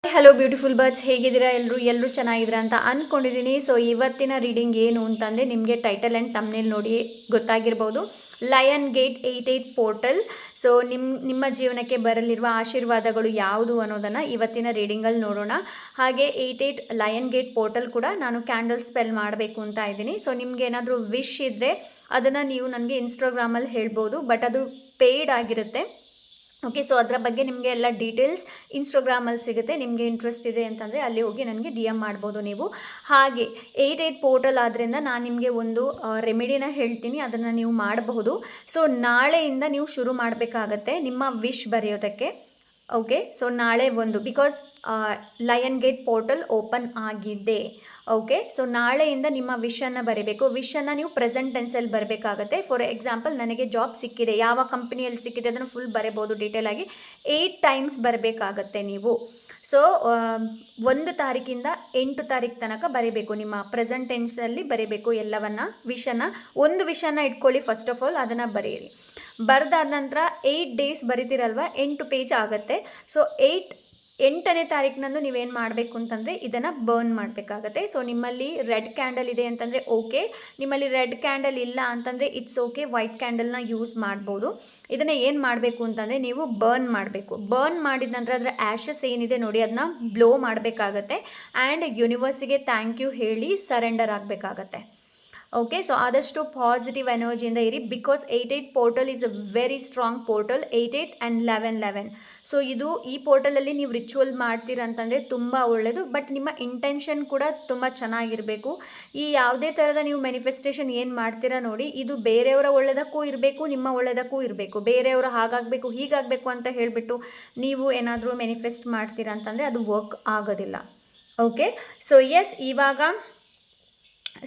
Hello beautiful birds, ಹೇಗಿದ್ದೀರಾ ಎಲ್ಲರೂ ಚೆನ್ನಾಗಿದ್ದೀರಾ ಅಂತ ಅಂದ್ಕೊಂಡಿದ್ದೀನಿ. ಸೊ ಇವತ್ತಿನ ರೀಡಿಂಗ್ ಏನು ಅಂತಂದರೆ ನಿಮಗೆ ಟೈಟಲ್ ಆ್ಯಂಡ್ ತಮ್ನೇಲ್ ನೋಡಿ ಗೊತ್ತಾಗಿರ್ಬೋದು. Lion gate 88 portal. ಸೊ ನಿಮ್ಮ ಜೀವನಕ್ಕೆ ಬರಲಿರುವ ಆಶೀರ್ವಾದಗಳು ಯಾವುದು ಅನ್ನೋದನ್ನು ಇವತ್ತಿನ ರೀಡಿಂಗಲ್ಲಿ ನೋಡೋಣ. ಹಾಗೆ 88 ಲಯನ್ ಗೇಟ್ ಪೋರ್ಟಲ್ ಕೂಡ ನಾನು ಕ್ಯಾಂಡಲ್ ಸ್ಪೆಲ್ ಮಾಡಬೇಕು ಅಂತ ಇದ್ದೀನಿ. ಸೊ ನಿಮ್ಗೆ ಏನಾದರೂ ವಿಶ್ ಇದ್ದರೆ ಅದನ್ನು ನೀವು ನನಗೆ ಇನ್ಸ್ಟಾಗ್ರಾಮಲ್ಲಿ ಹೇಳ್ಬೋದು, ಬಟ್ ಅದು ಪೇಯ್ಡ್ ಆಗಿರುತ್ತೆ. ಓಕೆ, ಸೊ ಅದರ ಬಗ್ಗೆ ನಿಮಗೆ ಎಲ್ಲ ಡೀಟೇಲ್ಸ್ ಇನ್ಸ್ಟಾಗ್ರಾಮಲ್ಲಿ ಸಿಗುತ್ತೆ. ನಿಮಗೆ ಇಂಟ್ರೆಸ್ಟ್ ಇದೆ ಅಂತಂದರೆ ಅಲ್ಲಿ ಹೋಗಿ ನನಗೆ ಡಿ ಎಮ್ ಮಾಡ್ಬೋದು ನೀವು. ಹಾಗೆ 88 ಪೋರ್ಟಲ್ ಆದ್ದರಿಂದ ನಾನು ನಿಮಗೆ ಒಂದು ರೆಮಿಡಿನ ಹೇಳ್ತೀನಿ, ಅದನ್ನು ನೀವು ಮಾಡಬಹುದು. ಸೊ ನಾಳೆಯಿಂದ ನೀವು ಶುರು ಮಾಡಬೇಕಾಗತ್ತೆ ನಿಮ್ಮ ವಿಶ್ ಬರೆಯೋದಕ್ಕೆ. ಓಕೆ, ಸೊ ನಾಳೆ because lion gate portal open ಆಗಿದೆ. ಓಕೆ, ಸೊ ನಾಳೆಯಿಂದ ನಿಮ್ಮ ವಿಶನ್ನು ಬರೀಬೇಕು. ವಿಶನ್ನು ನೀವು ಪ್ರೆಸೆಂಟ್ ಟೆನ್ಸಲ್ಲಿ ಬರಬೇಕಾಗತ್ತೆ. ಫಾರ್ ಎಕ್ಸಾಂಪಲ್, ನನಗೆ ಜಾಬ್ ಸಿಕ್ಕಿದೆ, ಯಾವ ಕಂಪ್ನಿಯಲ್ಲಿ ಸಿಕ್ಕಿದೆ ಅದನ್ನು ಫುಲ್ ಬರೀಬೋದು ಡೀಟೇಲ್ ಆಗಿ. 8 ಟೈಮ್ಸ್ ಬರಬೇಕಾಗತ್ತೆ ನೀವು. ಸೊ 1 ತಾರೀಕಿಂದ 8 ತಾರೀಕು ತನಕ ಬರೀಬೇಕು. ನಿಮ್ಮ ಪ್ರೆಸೆಂಟ್ ಟೆನ್ಸಲ್ಲಿ ಬರೀಬೇಕು ಎಲ್ಲವನ್ನ. ಒಂದು ವಿಷಯನ ಇಟ್ಕೊಳ್ಳಿ. ಫಸ್ಟ್ ಆಫ್ ಆಲ್ ಅದನ್ನು ಬರೆಯಿರಿ. ಬರೆದಾದ ನಂತರ 8 ಡೇಸ್ ಬರಿತೀರಲ್ವ, 8 ಪೇಜ್ ಆಗುತ್ತೆ. ಸೊ 8ನೇ ತಾರೀಕಿನಂದು ನೀವೇನು ಮಾಡಬೇಕು ಅಂತಂದರೆ ಇದನ್ನು ಬರ್ನ್ ಮಾಡಬೇಕಾಗತ್ತೆ. ಸೊ ನಿಮ್ಮಲ್ಲಿ ರೆಡ್ ಕ್ಯಾಂಡಲ್ ಇದೆ ಅಂತಂದರೆ ಓಕೆ, ನಿಮ್ಮಲ್ಲಿ ರೆಡ್ ಕ್ಯಾಂಡಲ್ ಇಲ್ಲ ಅಂತಂದರೆ ಇಟ್ಸ್ ಓಕೆ, ವೈಟ್ ಕ್ಯಾಂಡಲ್ನ ಯೂಸ್ ಮಾಡ್ಬೋದು. ಇದನ್ನು ಏನು ಮಾಡಬೇಕು ಅಂತಂದರೆ ನೀವು ಬರ್ನ್ ಮಾಡಬೇಕು. ಬರ್ನ್ ಮಾಡಿದ ನಂತರ ಅದರ ಆ್ಯಶಸ್ ಏನಿದೆ ನೋಡಿ ಅದನ್ನ ಬ್ಲೋ ಮಾಡಬೇಕಾಗತ್ತೆ. ಆ್ಯಂಡ್ ಯೂನಿವರ್ಸಿಗೆ ಥ್ಯಾಂಕ್ ಯು ಹೇಳಿ ಸರೆಂಡರ್ ಆಗಬೇಕಾಗತ್ತೆ. ಓಕೆ, ಸೊ ಆದಷ್ಟು ಪಾಸಿಟಿವ್ ಎನರ್ಜಿಯಿಂದ ಇರಿ. Because 88 portal is a very strong portal. 88 and 11. So ಈ ಪೋರ್ಟಲಲ್ಲಿ ನೀವು ರಿಚುವಲ್ ಮಾಡ್ತೀರ ಅಂತಂದರೆ ತುಂಬ ಒಳ್ಳೆಯದು. ಬಟ್ ನಿಮ್ಮ ಇಂಟೆನ್ಷನ್ ಕೂಡ ತುಂಬ ಚೆನ್ನಾಗಿರಬೇಕು. ಈ ಯಾವುದೇ ಥರದ ನೀವು ಮ್ಯಾನಿಫೆಸ್ಟೇಷನ್ ಏನು ಮಾಡ್ತೀರಾ ನೋಡಿ, ಇದು ಬೇರೆಯವರ ಒಳ್ಳೆಯದಕ್ಕೂ ಇರಬೇಕು, ನಿಮ್ಮ ಒಳ್ಳೆಯದಕ್ಕೂ ಇರಬೇಕು. ಬೇರೆಯವರು ಹಾಗಾಗಬೇಕು ಹೀಗಾಗಬೇಕು ಅಂತ ಹೇಳಿಬಿಟ್ಟು ನೀವು ಏನಾದರೂ ಮ್ಯಾನಿಫೆಸ್ಟ್ ಮಾಡ್ತೀರಾ ಅಂತಂದರೆ ಅದು ವರ್ಕ್ ಆಗೋದಿಲ್ಲ. ಓಕೆ, ಸೊ ಎಸ್, ಇವಾಗ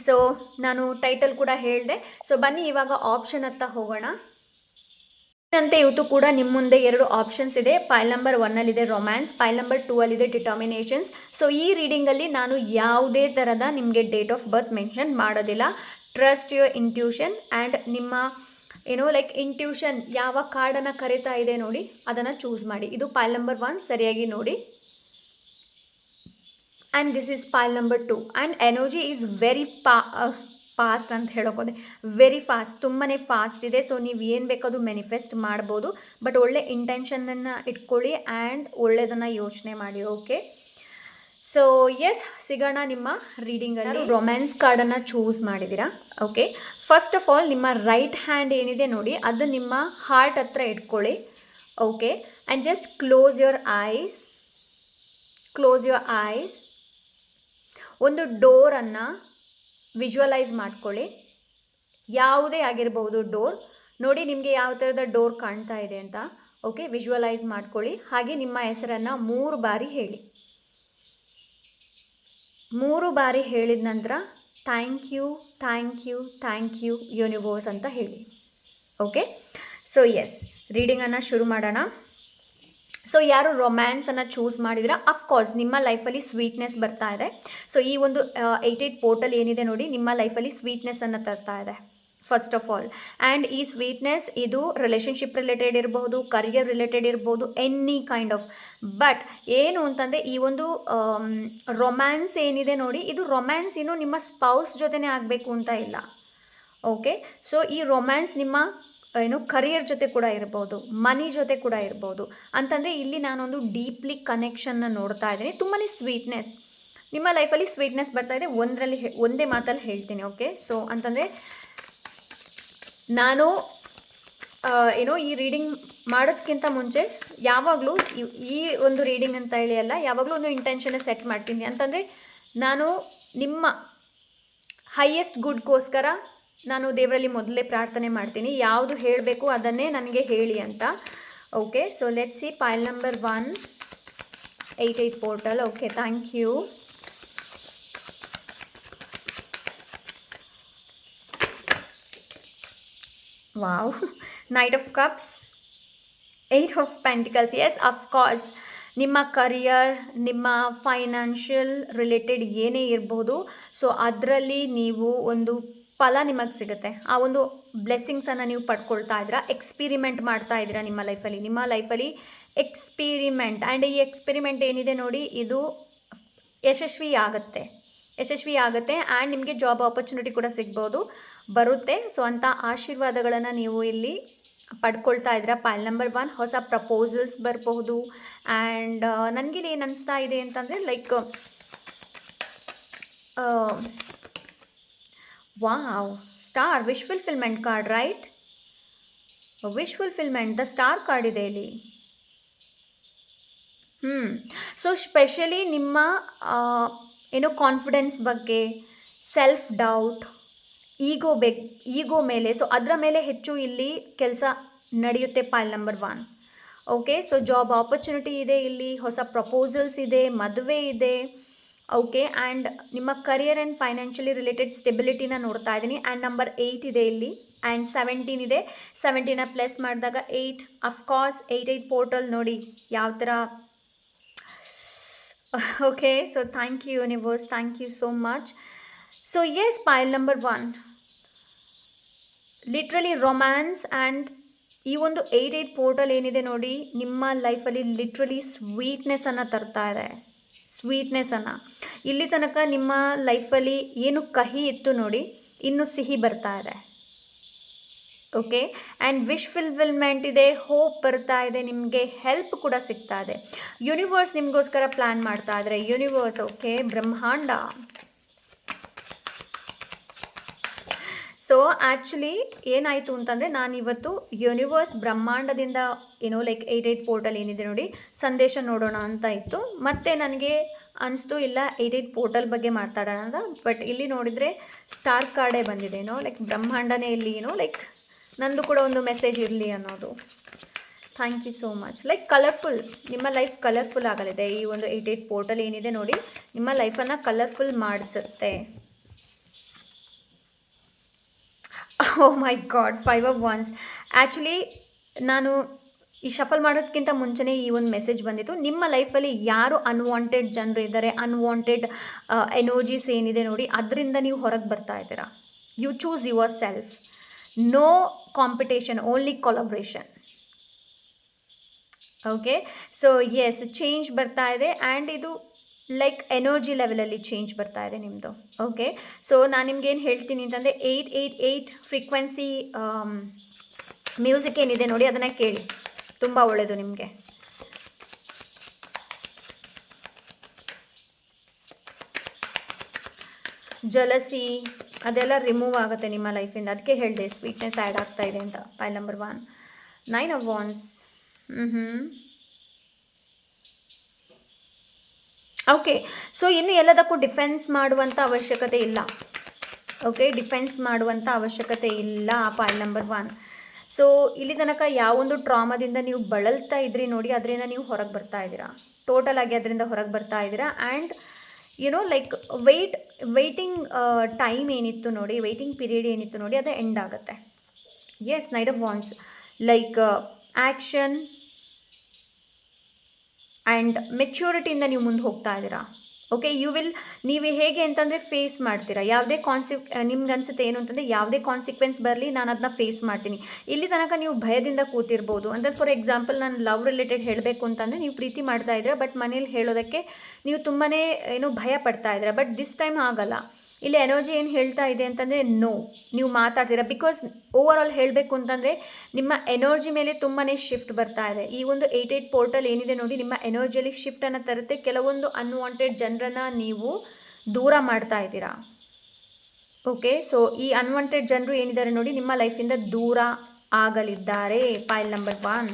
ಸೊ ನಾನು ಟೈಟಲ್ ಕೂಡ ಹೇಳಿದೆ. ಸೊ ಬನ್ನಿ ಇವಾಗ ಆಪ್ಷನ್ ಹತ್ತ ಹೋಗೋಣ. ಅಂತೆ ಇವತ್ತು ಕೂಡ ನಿಮ್ಮ ಮುಂದೆ 2 ಆಪ್ಷನ್ಸ್ ಇದೆ. ಪೈಲ್ ನಂಬರ್ 1ಅಲ್ಲಿದೆ ರೊಮ್ಯಾನ್ಸ್, ಪೈಲ್ ನಂಬರ್ 2ಅಲ್ಲಿದೆ ಡಿಟರ್ಮಿನೇಷನ್ಸ್. ಸೊ ಈ ರೀಡಿಂಗಲ್ಲಿ ನಾನು ಯಾವುದೇ ಥರದ ನಿಮಗೆ ಡೇಟ್ ಆಫ್ ಬರ್ತ್ ಮೆನ್ಷನ್ ಮಾಡೋದಿಲ್ಲ. ಟ್ರಸ್ಟ್ ಯುವರ್ ಇಂಟ್ಯೂಷನ್ ಆ್ಯಂಡ್ ನಿಮ್ಮ ಇಂಟ್ಯೂಷನ್ ಯಾವ ಕಾರ್ಡನ್ನು ಕರೀತಾ ಇದೆ ನೋಡಿ ಅದನ್ನು ಚೂಸ್ ಮಾಡಿ. ಇದು ಪೈಲ್ ನಂಬರ್ 1, ಸರಿಯಾಗಿ ನೋಡಿ. And this is ಪೈಲ್ number 2 and energy is very fast ಅಂತ ಹೇಳೋಕೋದೆ. ವೆರಿ ಫಾಸ್ಟ್, ತುಂಬಾ ಫಾಸ್ಟ್ ಇದೆ. ಸೊ ನೀವು ಏನು ಬೇಕಾದರೂ ಮ್ಯಾನಿಫೆಸ್ಟ್ ಮಾಡ್ಬೋದು, ಬಟ್ ಒಳ್ಳೆ ಇಂಟೆನ್ಷನನ್ನು ಇಟ್ಕೊಳ್ಳಿ ಆ್ಯಂಡ್ ಒಳ್ಳೆಯದನ್ನು ಯೋಚನೆ ಮಾಡಿ. ಓಕೆ, ಸೊ ಎಸ್, ಸಿಗೋಣ ನಿಮ್ಮ ರೀಡಿಂಗಲ್ಲಿ. ರೊಮ್ಯಾನ್ಸ್ ಕಾರ್ಡನ್ನು ಚೂಸ್ ಮಾಡಿದ್ದೀರಾ. ಓಕೆ, ಫಸ್ಟ್ ಆಫ್ ಆಲ್ ನಿಮ್ಮ ರೈಟ್ ಹ್ಯಾಂಡ್ ಏನಿದೆ ನೋಡಿ ಅದು ನಿಮ್ಮ ಹಾರ್ಟ್ ಹತ್ರ ಇಟ್ಕೊಳ್ಳಿ. Okay, and just close your eyes. ಒಂದು ಡೋರನ್ನು ವಿಜುವಲೈಸ್ ಮಾಡ್ಕೊಳ್ಳಿ. ಯಾವುದೇ ಆಗಿರ್ಬೋದು ಡೋರ್. ನೋಡಿ ನಿಮಗೆ ಯಾವ ಥರದ ಡೋರ್ ಕಾಣ್ತಾ ಇದೆ ಅಂತ. ಓಕೆ, ವಿಜುವಲೈಸ್ ಮಾಡ್ಕೊಳ್ಳಿ. ಹಾಗೆ ನಿಮ್ಮ ಹೆಸರನ್ನು 3 ಬಾರಿ ಹೇಳಿ. 3 ಬಾರಿ ಹೇಳಿದ ನಂತರ ಥ್ಯಾಂಕ್ ಯು ಯೂನಿವರ್ಸ್ ಅಂತ ಹೇಳಿ. ಓಕೆ, ಸೊ ಎಸ್, ರೀಡಿಂಗನ್ನು ಶುರು ಮಾಡೋಣ. ಸೊ ಯಾರು ರೊಮ್ಯಾನ್ಸನ್ನು ಚೂಸ್ ಮಾಡಿದ್ರೆ ಅಫ್ಕೋರ್ಸ್ ನಿಮ್ಮ ಲೈಫಲ್ಲಿ ಸ್ವೀಟ್ನೆಸ್ ಬರ್ತಾ ಇದೆ. ಸೊ ಈ ಒಂದು 88 ಪೋರ್ಟಲ್ ಏನಿದೆ ನೋಡಿ ನಿಮ್ಮ ಲೈಫಲ್ಲಿ ಸ್ವೀಟ್ನೆಸ್ಸನ್ನು ತರ್ತಾ ಇದೆ ಫಸ್ಟ್ ಆಫ್ ಆಲ್. ಆ್ಯಂಡ್ ಈ ಸ್ವೀಟ್ನೆಸ್ ಇದು ರಿಲೇಷನ್ಶಿಪ್ ರಿಲೇಟೆಡ್ ಇರ್ಬೋದು, ಕರಿಯರ್ ರಿಲೇಟೆಡ್ ಇರ್ಬೋದು, ಎನಿ ಕೈಂಡ್ ಆಫ್. ಬಟ್ ಏನು ಅಂತಂದರೆ ಈ ಒಂದು ರೊಮ್ಯಾನ್ಸ್ ಏನಿದೆ ನೋಡಿ, ಇದು ರೊಮ್ಯಾನ್ಸ್ ಇನ್ನೂ ನಿಮ್ಮ ಸ್ಪೌಸ್ ಜೊತೆನೇ ಆಗಬೇಕು ಅಂತ ಇಲ್ಲ. ಓಕೆ, ಸೊ ಈ ರೊಮ್ಯಾನ್ಸ್ ನಿಮ್ಮ ಕರಿಯರ್ ಜೊತೆ ಕೂಡ ಇರ್ಬೋದು, ಮನಿ ಜೊತೆ ಕೂಡ ಇರ್ಬೋದು. ಅಂತಂದರೆ ಇಲ್ಲಿ ನಾನೊಂದು ಡೀಪ್ಲಿ ಕನೆಕ್ಷನ್ನ ನೋಡ್ತಾ ಇದ್ದೀನಿ. ತುಂಬಾ ಸ್ವೀಟ್ನೆಸ್ ನಿಮ್ಮ ಲೈಫಲ್ಲಿ ಸ್ವೀಟ್ನೆಸ್ ಬರ್ತಾ ಇದೆ. ಒಂದೇ ಮಾತಲ್ಲಿ ಹೇಳ್ತೀನಿ. ಓಕೆ, ಸೊ ಅಂತಂದರೆ ನಾನು ಈ ರೀಡಿಂಗ್ ಮಾಡೋದಕ್ಕಿಂತ ಮುಂಚೆ ಯಾವಾಗಲೂ ಈ ಒಂದು ರೀಡಿಂಗ್ ಅಂತ ಹೇಳಿ ಅಲ್ಲ, ಯಾವಾಗಲೂ ಒಂದು ಇಂಟೆನ್ಷನ್ನ ಸೆಟ್ ಮಾಡ್ತೀನಿ. ಅಂತಂದರೆ ನಾನು ನಿಮ್ಮ ಹೈಯೆಸ್ಟ್ ಗುಡ್ಗೋಸ್ಕರ ನಾನು ದೇವರಲ್ಲಿ ಮೊದಲೇ ಪ್ರಾರ್ಥನೆ ಮಾಡ್ತೀನಿ. ಯಾವುದು ಹೇಳಬೇಕು ಅದನ್ನೇ ನನಗೆ ಹೇಳಿ ಅಂತ. Okay, so let's see ಪೈಲ್ number 1, 88 portal. Okay, thank you. Wow, knight of cups, 8 of pentacles. Yes, of course ನಿಮ್ಮ ಕರಿಯರ್, ನಿಮ್ಮ ಫೈನಾನ್ಷಿಯಲ್ ರಿಲೇಟೆಡ್ ಏನೇ ಇರಬಹುದು. ಸೊ ಅದರಲ್ಲಿ ನೀವು ಒಂದು ಫಲ ನಿಮಗೆ ಸಿಗುತ್ತೆ. ಆ ಒಂದು ಬ್ಲೆಸ್ಸಿಂಗ್ಸನ್ನು ನೀವು ಪಡ್ಕೊಳ್ತಾ ಇದ್ದೀರಾ, ಎಕ್ಸ್ಪಿರಿಮೆಂಟ್ ಮಾಡ್ತಾ ಇದ್ದೀರಾ ನಿಮ್ಮ ಲೈಫಲ್ಲಿ ಎಕ್ಸ್ಪಿರಿಮೆಂಟ್. ಆ್ಯಂಡ್ ಈ ಎಕ್ಸ್ಪಿರಿಮೆಂಟ್ ಏನಿದೆ ನೋಡಿ, ಇದು ಯಶಸ್ವಿ ಆಗುತ್ತೆ ಆ್ಯಂಡ್ ನಿಮಗೆ ಜಾಬ್ ಆಪರ್ಚುನಿಟಿ ಕೂಡ ಬರುತ್ತೆ. ಸೊ ಅಂಥ ಆಶೀರ್ವಾದಗಳನ್ನು ನೀವು ಇಲ್ಲಿ ಪಡ್ಕೊಳ್ತಾ ಇದ್ದೀರಾ. ಪೈಲ್ ನಂಬರ್ 1 ಹೊಸ ಪ್ರಪೋಸಲ್ಸ್ ಬರಬಹುದು. ಆ್ಯಂಡ್ ನನಗಿಲ್ಲಿ ಏನು ಅನಿಸ್ತಾ ಇದೆ ಅಂತಂದರೆ like wow, star wish fulfilment card, right? Wish fulfilment, the star card ಇದೆ ಇಲ್ಲಿ. ಸೊ ಸ್ಪೆಷಲಿ ನಿಮ್ಮ ಕಾನ್ಫಿಡೆನ್ಸ್ ಬಗ್ಗೆ, ಸೆಲ್ಫ್ ಡೌಟ್, ಈಗೋ ಮೇಲೆ, ಸೊ ಅದರ ಮೇಲೆ ಹೆಚ್ಚು ಇಲ್ಲಿ ಕೆಲಸ ನಡೆಯುತ್ತೆ ಪೈಲ್ number 1. Okay, so job opportunity ಇದೆ ಇಲ್ಲಿ, ಹೊಸ ಪ್ರಪೋಸಲ್ಸ್ ಇದೆ, ಮದುವೆ ಇದೆ. ಓಕೆ, ಆ್ಯಂಡ್ ನಿಮ್ಮ ಕರಿಯರ್ ಆ್ಯಂಡ್ ಫೈನಾನ್ಷಿಯಲಿ ರಿಲೇಟೆಡ್ ಸ್ಟೆಬಿಲಿಟಿನ ನೋಡ್ತಾ ಇದ್ದೀನಿ. ಆ್ಯಂಡ್ ನಂಬರ್ 8 ಇದೆ ಇಲ್ಲಿ, ಆ್ಯಂಡ್ 17 ಇದೆ. 17ನ ಪ್ಲಸ್ ಮಾಡಿದಾಗ 8, ಅಫ್ಕೋರ್ಸ್ 88 ಪೋರ್ಟಲ್ ನೋಡಿ ಯಾವ ಥರ. Okay, so thank you universe, thank you so much. So yes, pile number 1 literally romance. And ಈ ಒಂದು 88 ಪೋರ್ಟಲ್ ಏನಿದೆ ನೋಡಿ, ನಿಮ್ಮ ಲೈಫಲ್ಲಿ ಲಿಟ್ರಲಿ ಸ್ವೀಟ್ನೆಸ್ಸನ್ನು ತರ್ತಾ ಇದೆ. ಇಲ್ಲಿ ತನಕ ನಿಮ್ಮ ಲೈಫಲ್ಲಿ ಏನು ಕಹಿ ಇತ್ತು ನೋಡಿ, ಇನ್ನು ಸಿಹಿ ಬರ್ತಾ ಇದೆ. ಓಕೆ, ಆ್ಯಂಡ್ ವಿಶ್ ಫುಲ್ಫಿಲ್ಮೆಂಟ್ ಇದೆ, ಹೋಪ್ ಬರ್ತಾ ಇದೆ, ನಿಮಗೆ ಹೆಲ್ಪ್ ಕೂಡ ಸಿಗ್ತಾ ಇದೆ. ಯೂನಿವರ್ಸ್ ನಿಮಗೋಸ್ಕರ ಪ್ಲ್ಯಾನ್ ಮಾಡ್ತಾ ಇದ್ದಾರೆ. ಯೂನಿವರ್ಸ್, ಓಕೆ, ಬ್ರಹ್ಮಾಂಡ. ಸೊ ಆ್ಯಕ್ಚುಲಿ ಏನಾಯಿತು ಅಂತಂದರೆ, ನಾನಿವತ್ತು ಯೂನಿವರ್ಸ್ ಬ್ರಹ್ಮಾಂಡದಿಂದ ಲೈಕ್ 88 ಪೋರ್ಟಲ್ ಏನಿದೆ ನೋಡಿ, ಸಂದೇಶ ನೋಡೋಣ ಅಂತ ಇತ್ತು. ಮತ್ತು ನನಗೆ ಅನಿಸ್ತು ಇಲ್ಲ 88 ಪೋರ್ಟಲ್ ಬಗ್ಗೆ ಮಾತಾಡೋಣ ಅಂತ. ಬಟ್ ಇಲ್ಲಿ ನೋಡಿದರೆ ಸ್ಟಾರ್ ಕಾರ್ಡೇ ಬಂದಿದೆ. ಲೈಕ್ ಬ್ರಹ್ಮಾಂಡನೇ ಇಲ್ಲಿ ಲೈಕ್ ನಂದು ಕೂಡ ಒಂದು ಮೆಸೇಜ್ ಇರಲಿ ಅನ್ನೋದು. Thank you so much. Like colourful, ನಿಮ್ಮ ಲೈಫ್ ಕಲರ್ಫುಲ್ ಆಗಲಿದೆ. ಈ ಒಂದು 88 ಪೋರ್ಟಲ್ ಏನಿದೆ ನೋಡಿ, ನಿಮ್ಮ ಲೈಫನ್ನು ಕಲರ್ಫುಲ್ ಮಾಡಿಸುತ್ತೆ. Oh my god, 5 of Wands. Actually ನಾನು ಈ ಶಫಲ್ ಮಾಡೋದಕ್ಕಿಂತ ಮುಂಚೆನೇ ಈ ಒಂದು ಮೆಸೇಜ್ ಬಂದಿತ್ತು. ನಿಮ್ಮ ಲೈಫಲ್ಲಿ ಯಾರು ಅನ್ವಾಂಟೆಡ್ ಜನರು ಇದ್ದಾರೆ, ಅನ್ವಾಂಟೆಡ್ ಎನರ್ಜೀಸ್ ಏನಿದೆ ನೋಡಿ, ಅದರಿಂದ ನೀವು ಹೊರಗೆ ಬರ್ತಾ ಇದ್ದೀರಾ. You choose yourself. No competition, only collaboration. Okay, so yes, change ಬರ್ತಾ ಇದೆ. ಆ್ಯಂಡ್ ಇದು ಲೈಕ್ ಎನರ್ಜಿ ಲೆವೆಲಲ್ಲಿ ಚೇಂಜ್ ಬರ್ತಾ ಇದೆ ನಿಮ್ಮದು. ಓಕೆ, ಸೊ ನಾನು ನಿಮ್ಗೇನು ಹೇಳ್ತೀನಿ ಅಂತಂದರೆ 888 ಫ್ರೀಕ್ವೆನ್ಸಿ ಮ್ಯೂಸಿಕ್ ಏನಿದೆ ನೋಡಿ, ಅದನ್ನು ಕೇಳಿ, ತುಂಬ ಒಳ್ಳೆಯದು ನಿಮಗೆ. ಜಲಸಿ ಅದೆಲ್ಲ ರಿಮೂವ್ ಆಗುತ್ತೆ ನಿಮ್ಮ ಲೈಫಿಂದ. ಅದಕ್ಕೆ ಹೇಳಿದೆ ಸ್ವೀಟ್ನೆಸ್ ಆ್ಯಡ್ ಆಗ್ತಾ ಇದೆ ಅಂತ. ಪೈಲ್ number 1 9 of Wands. Okay, so ಇನ್ನು ಎಲ್ಲದಕ್ಕೂ ಡಿಫೆನ್ಸ್ ಮಾಡುವಂಥ ಅವಶ್ಯಕತೆ ಇಲ್ಲ. ಓಕೆ, ಡಿಫೆನ್ಸ್ ಮಾಡುವಂಥ ಅವಶ್ಯಕತೆ ಇಲ್ಲ. ಪೈಲ್ ನಂಬರ್ 1. ಸೊ ಇಲ್ಲಿ ತನಕ ಯಾವೊಂದು ಟ್ರಾಮಾದಿಂದ ನೀವು ಬಳಲ್ತಾ ಇದ್ರಿ ನೋಡಿ, ಅದರಿಂದ ನೀವು ಹೊರಗೆ ಬರ್ತಾ ಇದ್ದೀರಾ. ಟೋಟಲ್ ಆಗಿ ಅದರಿಂದ ಹೊರಗೆ ಬರ್ತಾ ಇದ್ದೀರಾ. ಆ್ಯಂಡ್ ಲೈಕ್ ವೆಯ್ಟಿಂಗ್ ಟೈಮ್ ಏನಿತ್ತು ನೋಡಿ, ವೆಯ್ಟಿಂಗ್ ಪೀರಿಯಡ್ ಏನಿತ್ತು ನೋಡಿ, ಅದು ಎಂಡ್ ಆಗುತ್ತೆ. Yes, knight of wands, like action and ಮೆಚ್ಯೂರಿಟಿಯಿಂದ ನೀವು ಮುಂದೆ ಹೋಗ್ತಾ ಇದ್ದೀರಾ. ಓಕೆ, ನೀವು ಹೇಗೆ ಅಂತಂದರೆ ಫೇಸ್ ಮಾಡ್ತೀರಾ. ಯಾವುದೇ ನಿಮ್ಗೆ ಅನಿಸುತ್ತೆ ಏನು ಅಂತಂದರೆ, ಯಾವುದೇ ಕಾನ್ಸಿಕ್ವೆನ್ಸ್ ಬರಲಿ, ನಾನು ಅದನ್ನ ಫೇಸ್ ಮಾಡ್ತೀನಿ. ಇಲ್ಲಿ ತನಕ ನೀವು ಭಯದಿಂದ ಕೂತಿರ್ಬೋದು. ಅಂದರೆ ಫಾರ್ ಎಕ್ಸಾಂಪಲ್, ನಾನು ಲವ್ ರಿಲೇಟೆಡ್ ಹೇಳಬೇಕು ಅಂತಂದರೆ, ನೀವು ಪ್ರೀತಿ ಮಾಡ್ತಾ ಇದ್ದೀರಾ, ಬಟ್ ಮನೇಲಿ ಹೇಳೋದಕ್ಕೆ ನೀವು ತುಂಬಾ ಭಯ ಪಡ್ತಾ ಇದ್ದೀರಾ. ಬಟ್ ದಿಸ್ ಟೈಮ್ ಆಗಲ್ಲ. ಇಲ್ಲಿ ಎನರ್ಜಿ ಏನು ಹೇಳ್ತಾ ಇದೆ ಅಂತಂದರೆ, ನೋ, ನೀವು ಮಾತಾಡ್ತೀರಾ. ಬಿಕಾಸ್ ಓವರ್ ಆಲ್ ಹೇಳಬೇಕು ಅಂತಂದರೆ, ನಿಮ್ಮ ಎನರ್ಜಿ ಮೇಲೆ ತುಂಬಾ ಶಿಫ್ಟ್ ಬರ್ತಾ ಇದೆ. ಈ ಒಂದು 88 ಪೋರ್ಟಲ್ ಏನಿದೆ ನೋಡಿ, ನಿಮ್ಮ ಎನರ್ಜಿಯಲ್ಲಿ ಶಿಫ್ಟನ್ನು ತರುತ್ತೆ. ಕೆಲವೊಂದು ಅನ್ವಾಂಟೆಡ್ ಜನರನ್ನು ನೀವು ದೂರ ಮಾಡ್ತಾ ಇದ್ದೀರಾ. ಓಕೆ, ಸೊ ಈ ಅನ್ವಾಂಟೆಡ್ ಜನರು ಏನಿದ್ದಾರೆ ನೋಡಿ, ನಿಮ್ಮ ಲೈಫಿಂದ ದೂರ ಆಗಲಿದ್ದಾರೆ. ಪೈಲ್ ನಂಬರ್ 1.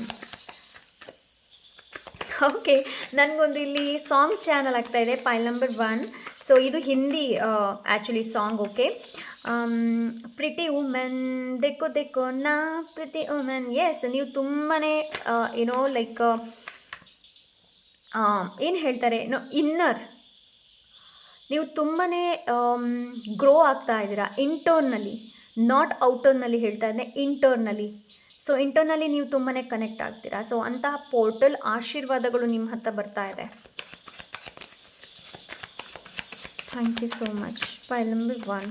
ಓಕೆ, ನನಗೊಂದು ಇಲ್ಲಿ ಸಾಂಗ್ ಚಾನಲ್ ಆಗ್ತಾ ಇದೆ. Pile number 1. ಸೊ ಇದು Hindi actually song. Okay, pretty women ದೇಕೋ ದೇಕೋ ನಾ ಪ್ರಿಟಿ ವುಮೆನ್. ಎಸ್, ನೀವು ತುಂಬಾ ಲೈಕ್ ಏನು ಹೇಳ್ತಾರೆ, ಇನ್ನರ್, ನೀವು ತುಂಬಾ ಗ್ರೋ ಆಗ್ತಾ ಇದ್ದೀರಾ ಇಂಟರ್ನಲ್ಲಿ, ನಾಟ್ ಔಟರ್ನಲ್ಲಿ ಹೇಳ್ತಾ ಇದ್ದೆ, ಇಂಟರ್ನಲ್ಲಿ. ಸೊ ಇಂಟರ್ನಲ್ಲಿ ನೀವು ತುಂಬಾ ಕನೆಕ್ಟ್ ಆಗ್ತೀರಾ. ಸೊ ಅಂತಹ ಪೋರ್ಟಲ್ ಆಶೀರ್ವಾದಗಳು ನಿಮ್ಮ ಹತ್ರ ಬರ್ತಾ ಇದೆ. Thank you so much. Pile number 1.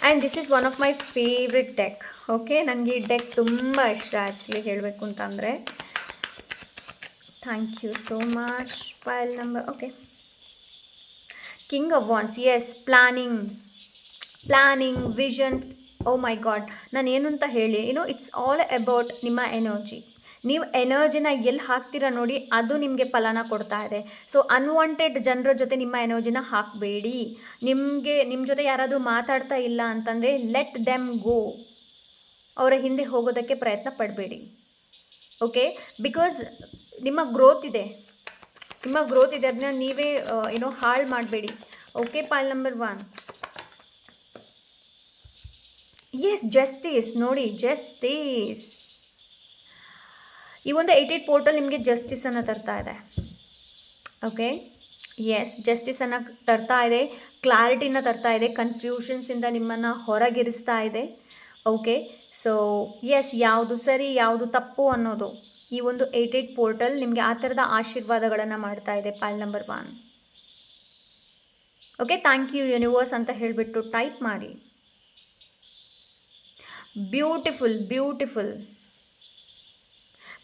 And this is one of my favourite deck. Okay, ನನಗೆ ಈ ಡೆಕ್ ತುಂಬ ಇಷ್ಟ ಆ್ಯಕ್ಚುಲಿ ಹೇಳಬೇಕು ಅಂತಂದರೆ. Thank you so much. Pile number okay. King of wands, yes, planning visions. Oh my god, ನಾನು ಏನು ಅಂತ ಹೇಳಿ, ಇಟ್ಸ್ ಆಲ್ ಅಬೌಟ್ ನಿಮ್ಮ ಎನರ್ಜಿ. ನೀವು ಎನರ್ಜಿನ ಎಲ್ಲಿ ಹಾಕ್ತೀರಾ ನೋಡಿ, ಅದು ನಿಮಗೆ ಫಲನ ಕೊಡ್ತಾ ಇದೆ. ಸೊ ಅನ್ವಾಂಟೆಡ್ ಜನರ ಜೊತೆ ನಿಮ್ಮ ಎನರ್ಜಿನ ಹಾಕಬೇಡಿ. ನಿಮ್ಮ ಜೊತೆ ಯಾರಾದರೂ ಮಾತಾಡ್ತಾ ಇಲ್ಲ ಅಂತಂದರೆ ಲೆಟ್ ದೆಮ್ ಗೋ. ಅವರ ಹಿಂದೆ ಹೋಗೋದಕ್ಕೆ ಪ್ರಯತ್ನ ಪಡಬೇಡಿ. ಓಕೆ, ಬಿಕಾಸ್ ನಿಮ್ಮ ಗ್ರೋತ್ ಇದೆ, ಅದನ್ನ ನೀವೇ ಹಾಳು ಮಾಡಬೇಡಿ. Okay, pile number 1. Yes, justice ನೋಡಿ, ಜಸ್ಟಿಸ್. ಈ ಒಂದು 88 ಪೋರ್ಟಲ್ ನಿಮಗೆ ಜಸ್ಟಿಸನ್ನು ತರ್ತಾ ಇದೆ. ಓಕೆ, ಎಸ್, ಜಸ್ಟಿಸನ್ನು ತರ್ತಾ ಇದೆ, ಕ್ಲಾರಿಟಿನ ತರ್ತಾ ಇದೆ, ಕನ್ಫ್ಯೂಷನ್ಸಿಂದ ನಿಮ್ಮನ್ನು ಹೊರಗಿರಿಸ್ತಾ ಇದೆ. ಓಕೆ, ಸೊ ಎಸ್, ಯಾವುದು ಸರಿ ಯಾವುದು ತಪ್ಪು ಅನ್ನೋದು ಈ ಒಂದು 88 ಪೋರ್ಟಲ್ ನಿಮಗೆ ಆ ಥರದ ಆಶೀರ್ವಾದಗಳನ್ನು ಮಾಡ್ತಾ ಇದೆ. Pile number 1. Okay, thank you universe ಅಂತ ಹೇಳಿಬಿಟ್ಟು ಟೈಪ್ ಮಾಡಿ. ಬ್ಯೂಟಿಫುಲ್.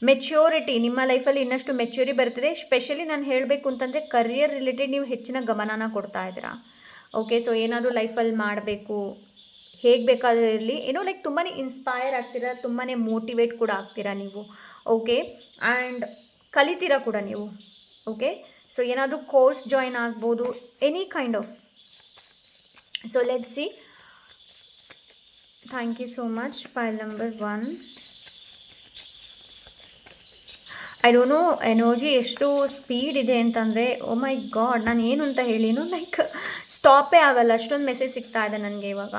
ಮೆಚ್ಯೂರಿಟಿ, ನಿಮ್ಮ ಲೈಫಲ್ಲಿ ಇನ್ನಷ್ಟು ಮೆಚ್ಯೂರಿ ಬರ್ತದೆ. ಸ್ಪೆಷಲಿ ನಾನು ಹೇಳಬೇಕು ಅಂತಂದರೆ ಕರಿಯರ್ ರಿಲೇಟೆಡ್ ನೀವು ಹೆಚ್ಚಿನ ಗಮನನ ಕೊಡ್ತಾ ಇದ್ದೀರಾ. ಓಕೆ, ಸೊ ಏನಾದರೂ ಲೈಫಲ್ಲಿ ಮಾಡಬೇಕು, ಹೇಗೆ ಬೇಕಾದರೂ ಇರಲಿ, ಲೈಕ್ ತುಂಬಾ ಇನ್ಸ್ಪೈರ್ ಆಗ್ತೀರಾ, ತುಂಬಾ ಮೋಟಿವೇಟ್ ಕೂಡ ಆಗ್ತೀರಾ ನೀವು. ಓಕೆ, ಆ್ಯಂಡ್ ಕಲಿತೀರಾ ಕೂಡ ನೀವು. ಓಕೆ, ಸೊ ಏನಾದರೂ ಕೋರ್ಸ್ ಜಾಯಿನ್ ಆಗ್ಬೋದು, any kind of. So let's see. Thank you so much. Pile number 1. I don't know energy ಎಷ್ಟು ಸ್ಪೀಡ್ ಇದೆ ಅಂತಂದರೆ, ಓ ಮೈ ಗಾಡ್, ನಾನು ಏನು ಅಂತ ಹೇಳಿ ಲೈಕ್ ಸ್ಟಾಪೇ ಆಗಲ್ಲ, ಅಷ್ಟೊಂದು ಮೆಸೇಜ್ ಸಿಗ್ತಾ ಇದೆ ನನಗೆ ಇವಾಗ.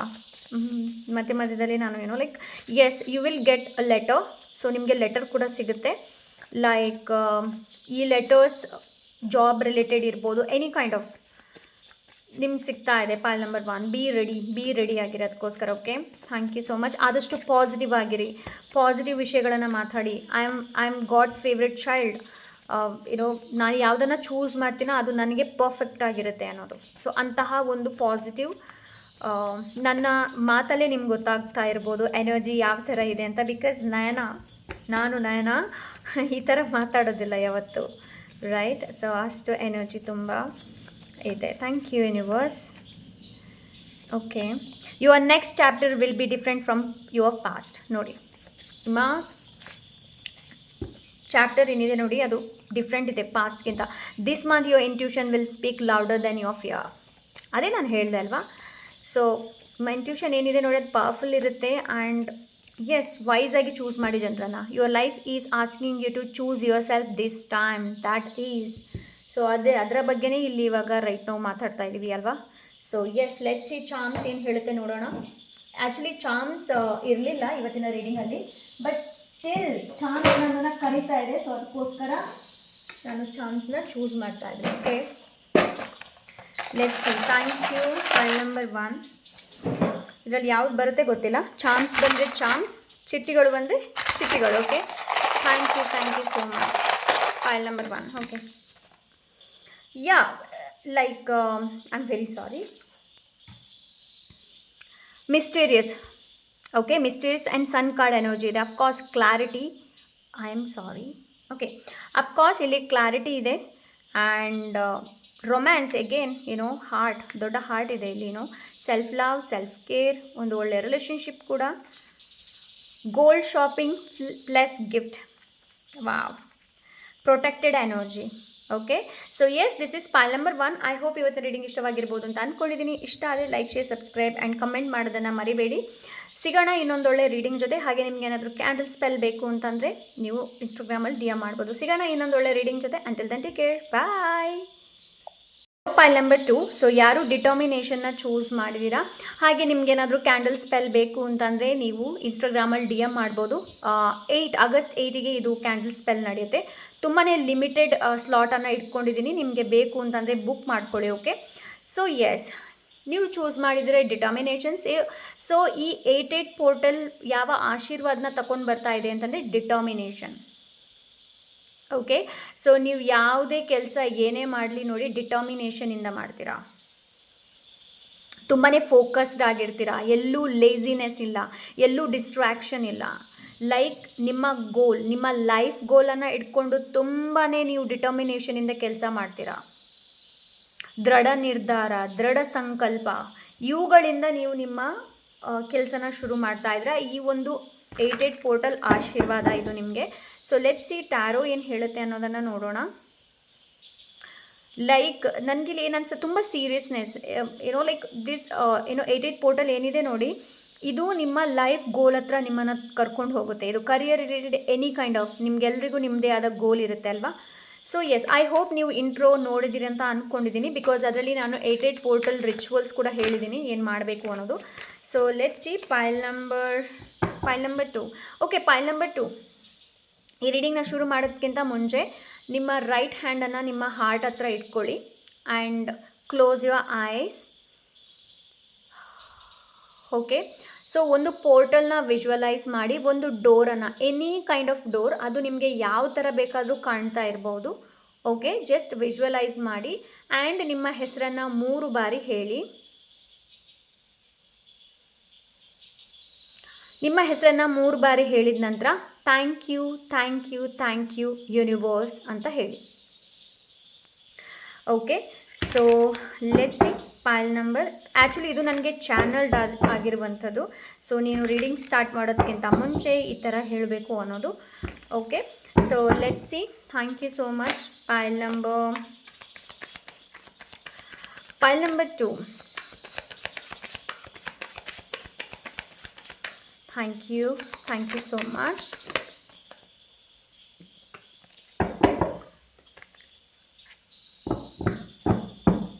ಮಧ್ಯದಲ್ಲಿ ನಾನು like yes, you will get a letter. So ನಿಮಗೆ ಲೆಟರ್ ಕೂಡ ಸಿಗುತ್ತೆ. ಲೈಕ್ ಈ ಲೆಟರ್ಸ್ ಜಾಬ್ ರಿಲೇಟೆಡ್ ಇರ್ಬೋದು, ಎನಿ ಕೈಂಡ್ ಆಫ್ ನಿಮ್ಗೆ ಸಿಗ್ತಾ ಇದೆ. Pile number 1. ಬಿ ರೆಡಿ ಆಗಿರೋದಕ್ಕೋಸ್ಕರ. Okay, thank you so much. ಆದಷ್ಟು ಪಾಸಿಟಿವ್ ಆಗಿರಿ, ಪಾಸಿಟಿವ್ ವಿಷಯಗಳನ್ನು ಮಾತಾಡಿ. I am God's favourite child. ನಾನು ಯಾವುದನ್ನು ಚೂಸ್ ಮಾಡ್ತೀನೋ ಅದು ನನಗೆ ಪರ್ಫೆಕ್ಟ್ ಆಗಿರುತ್ತೆ ಅನ್ನೋದು. ಸೊ ಅಂತಹ ಒಂದು ಪಾಸಿಟಿವ್, ನನ್ನ ಮಾತಲ್ಲೇ ನಿಮ್ಗೆ ಗೊತ್ತಾಗ್ತಾ ಇರ್ಬೋದು ಎನರ್ಜಿ ಯಾವ ಥರ ಇದೆ ಅಂತ. ಬಿಕಾಸ್ ನಾನು ನಯನ ಈ ಥರ ಮಾತಾಡೋದಿಲ್ಲ ಯಾವತ್ತು, ರೈಟ್? ಸೊ ಅಷ್ಟು ಎನರ್ಜಿ ತುಂಬ ಇದೆ. Thank you universe. Okay, your next chapter will be different from your past. ನೋಡಿ, ನಿಮ್ಮ ಚಾಪ್ಟರ್ ಏನಿದೆ ನೋಡಿ, ಅದು ಡಿಫ್ರೆಂಟ್ ಇದೆ ಪಾಸ್ಟ್ಗಿಂತ. This month your intuition will speak louder than your fear. ಅದೇ ನಾನು ಹೇಳಿದೆ ಅಲ್ವಾ. ಸೊ ನಿಮ್ಮ ಇಂಟ್ಯೂಷನ್ ಏನಿದೆ ನೋಡಿ, ಅದು ಪವರ್ಫುಲ್ ಇರುತ್ತೆ. ಆ್ಯಂಡ್ ಎಸ್, ವೈಸಾಗಿ ಚೂಸ್ ಮಾಡಿ ಜನರನ್ನು. Your life is asking you to choose yourself this time, that is. So ಅದರ ಬಗ್ಗೆನೇ ಇಲ್ಲಿ ಇವಾಗ ರೈಟ್ ನಾವು ಮಾತಾಡ್ತಾ ಇದ್ದೀವಿ ಅಲ್ವಾ. So yes, let's see charms ಏನು ಹೇಳುತ್ತೆ ನೋಡೋಣ. ಆ್ಯಕ್ಚುಲಿ ಚಾಮ್ಸ್ ಇರಲಿಲ್ಲ ಇವತ್ತಿನ ರೀಡಿಂಗಲ್ಲಿ, ಬಟ್ ಸ್ಟಿಲ್ ಚಾಮ್ಸ್ ನನ್ನನ್ನು ಕರೀತಾ ಇದೆ. ಸೊ ಅದಕ್ಕೋಸ್ಕರ ನಾನು ಚಾಮ್ಸ್ನ ಚೂಸ್ ಮಾಡ್ತಾ ಇದ್ದೀನಿ. Okay, let's see. Thank you. Pile number 1. ಇದರಲ್ಲಿ ಯಾವ್ದು ಬರುತ್ತೆ ಗೊತ್ತಿಲ್ಲ. ಚಾಮ್ಸ್ ಬಂದರೆ ಚಾಮ್ಸ್, ಚಿಟ್ಟಿಗಳು ಬಂದರೆ ಚಿಟ್ಟಿಗಳು. Okay, thank you so much. Pile number 1. Okay, yeah, like I'm very sorry. Mysterious. Okay, mysterious and sun card energy ಇದೆ. Of course clarity. I am sorry. Okay, of course ಇಲ್ಲಿ clarity ಇದೆ. and romance again heart, ದೊಡ್ಡ heart ಇದೆ ಇಲ್ಲಿ. Self love, self care, ಒಂದು ಒಳ್ಳೆಯ relationship ಕೂಡ. Gold shopping plus gift. Wow, protected energy. Okay, so S, this is pile number 1. I hope ಇವತ್ತು reading ಇಷ್ಟವಾಗಿರ್ಬೋದು ಅಂತ ಅಂದ್ಕೊಂಡಿದ್ದೀನಿ. ಇಷ್ಟ ಆದರೆ like, share, subscribe and comment ಮಾಡೋದನ್ನು ಮರಿಬೇಡಿ. ಸಿಗೋಣ ಇನ್ನೊಂದೊಳ್ಳೆ ರೀಡಿಂಗ್ ಜೊತೆ. ಹಾಗೆ ನಿಮ್ಗೆ ಏನಾದರೂ ಕ್ಯಾಂಡಲ್ ಸ್ಪೆಲ್ ಬೇಕು ಅಂತಂದರೆ ನೀವು ಇನ್ಸ್ಟಾಗ್ರಾಮಲ್ಲಿ DM ಮಾಡ್ಬೋದು. ಸಿಗೋಣ ಇನ್ನೊಂದೊಳ್ಳೆ ರೀಡಿಂಗ್ ಜೊತೆ. Until then take care, bye. Pile number 2. So ಯಾರು ಡಿಟರ್ಮಿನೇಷನ್ನ ಚೂಸ್ ಮಾಡಿದ್ದೀರಾ, ಹಾಗೆ ನಿಮ್ಗೇನಾದರೂ ಕ್ಯಾಂಡಲ್ ಸ್ಪೆಲ್ ಬೇಕು ಅಂತಂದರೆ ನೀವು ಇನ್ಸ್ಟಾಗ್ರಾಮಲ್ಲಿ DM ಮಾಡ್ಬೋದು. August 8ಗೆ ಇದು ಕ್ಯಾಂಡಲ್ ಸ್ಪೆಲ್ ನಡೆಯುತ್ತೆ. ತುಂಬಾ ಲಿಮಿಟೆಡ್ ಸ್ಲಾಟನ್ನು ಇಟ್ಕೊಂಡಿದ್ದೀನಿ. ನಿಮಗೆ ಬೇಕು ಅಂತಂದರೆ ಬುಕ್ ಮಾಡ್ಕೊಳ್ಳಿ. ಓಕೆ, ಸೊ ಎಸ್, ನೀವು ಚೂಸ್ ಮಾಡಿದರೆ ಡಿಟರ್ಮಿನೇಷನ್ಸ್. ಸೊ ಈ 88 ಪೋರ್ಟಲ್ ಯಾವ ಆಶೀರ್ವಾದನ ತಗೊಂಡು ಬರ್ತಾ ಇದೆ ಅಂತಂದರೆ ಡಿಟರ್ಮಿನೇಷನ್. ಓಕೆ, ಸೊ ನೀವು ಯಾವುದೇ ಕೆಲಸ ಏನೇ ಮಾಡಲಿ ನೋಡಿ ಡಿಟರ್ಮಿನೇಷನಿಂದ ಮಾಡ್ತೀರಾ. ತುಂಬಾ ಫೋಕಸ್ಡ್ ಆಗಿರ್ತೀರ, ಎಲ್ಲೂ ಲೇಸಿನೆಸ್ ಇಲ್ಲ, ಎಲ್ಲೂ ಡಿಸ್ಟ್ರ್ಯಾಕ್ಷನ್ ಇಲ್ಲ. ಲೈಕ್ ನಿಮ್ಮ ಗೋಲ್, ನಿಮ್ಮ ಲೈಫ್ ಗೋಲನ್ನು ಇಟ್ಕೊಂಡು ತುಂಬಾ ನೀವು ಡಿಟರ್ಮಿನೇಷನಿಂದ ಕೆಲಸ ಮಾಡ್ತೀರಾ. ದೃಢ ನಿರ್ಧಾರ, ದೃಢ ಸಂಕಲ್ಪ ಇವುಗಳಿಂದ ನೀವು ನಿಮ್ಮ ಕೆಲಸನ ಶುರು ಮಾಡ್ತಾ ಇದ್ರೆ ಈ ಒಂದು 88 ಪೋರ್ಟಲ್ ಆಶೀರ್ವಾದ ಇದು ನಿಮಗೆ. ಸೊ ಲೆಟ್ಸ್ ಸಿ ಟ್ಯಾರೋ ಏನು ಹೇಳುತ್ತೆ ಅನ್ನೋದನ್ನು ನೋಡೋಣ. ಲೈಕ್ ನನಗಿಲ್ಲಿ ಏನು ಅನ್ಸುತ್ತೆ, ತುಂಬ ಸೀರಿಯಸ್ನೆಸ್ ಏನೋ ಲೈಕ್ ದಿಸ್ ಏನೋ 88 ಪೋರ್ಟಲ್ ಏನಿದೆ ನೋಡಿ, ಇದು ನಿಮ್ಮ ಲೈಫ್ ಗೋಲ್ ಹತ್ರ ನಿಮ್ಮನ್ನು ಕರ್ಕೊಂಡು ಹೋಗುತ್ತೆ. ಇದು career related any kind of, ನಿಮ್ಗೆಲ್ರಿಗೂ ನಿಮ್ಮದೇ ಆದ ಗೋಲ್ ಇರುತ್ತೆ ಅಲ್ವಾ. ಸೊ ಎಸ್, ಐ ಹೋಪ್ ನೀವು ಇಂಟ್ರೋ ನೋಡಿದ್ದೀರಿ ಅಂತ ಅಂದ್ಕೊಂಡಿದ್ದೀನಿ, ಬಿಕಾಸ್ ಅದರಲ್ಲಿ ನಾನು 88 ಪೋರ್ಟಲ್ ರಿಚುವಲ್ಸ್ ಕೂಡ ಹೇಳಿದ್ದೀನಿ ಏನು ಮಾಡಬೇಕು ಅನ್ನೋದು. So let's C ಪೈಲ್ number 2. Okay, ಪೈಲ್ number 2. ಈ ರೀಡಿಂಗ್ನ ಶುರು ಮಾಡೋದಕ್ಕಿಂತ ಮುಂಚೆ ನಿಮ್ಮ ರೈಟ್ ಹ್ಯಾಂಡನ್ನು ನಿಮ್ಮ ಹಾರ್ಟ್ ಹತ್ರ ಇಟ್ಕೊಳ್ಳಿ and close your eyes. Okay, so ಒಂದು ಪೋರ್ಟಲ್ನ ವಿಜುವಲೈಸ್ ಮಾಡಿ, ಒಂದು ಡೋರನ್ನು, ಎನಿ ಕೈಂಡ್ ಆಫ್ ಡೋರ್, ಅದು ನಿಮಗೆ ಯಾವ ಥರ ಬೇಕಾದರೂ ಕಾಣ್ತಾ ಇರ್ಬೋದು. ಓಕೆ, ಜಸ್ಟ್ ವಿಜುವಲೈಸ್ ಮಾಡಿ ಆ್ಯಂಡ್ ನಿಮ್ಮ ಹೆಸರನ್ನು 3 ಬಾರಿ ಹೇಳಿ. ನಿಮ್ಮ ಹೆಸರನ್ನು 3 ಬಾರಿ ಹೇಳಿದ ನಂತರ thank you, thank you, thank you universe ಅಂತ ಹೇಳಿ. Okay, so let's see ಪೈಲ್ number. Actually ಇದು ನನಗೆ ಚಾನಲ್ಡ್ ಆಗಿರುವಂಥದ್ದು. ಸೊ ನೀನು ರೀಡಿಂಗ್ ಸ್ಟಾರ್ಟ್ ಮಾಡೋದಕ್ಕಿಂತ ಮುಂಚೆ ಈ ಥರ ಹೇಳಬೇಕು ಅನ್ನೋದು. Okay, so let's see. Thank you so much. Pile number 2. Thank you so much.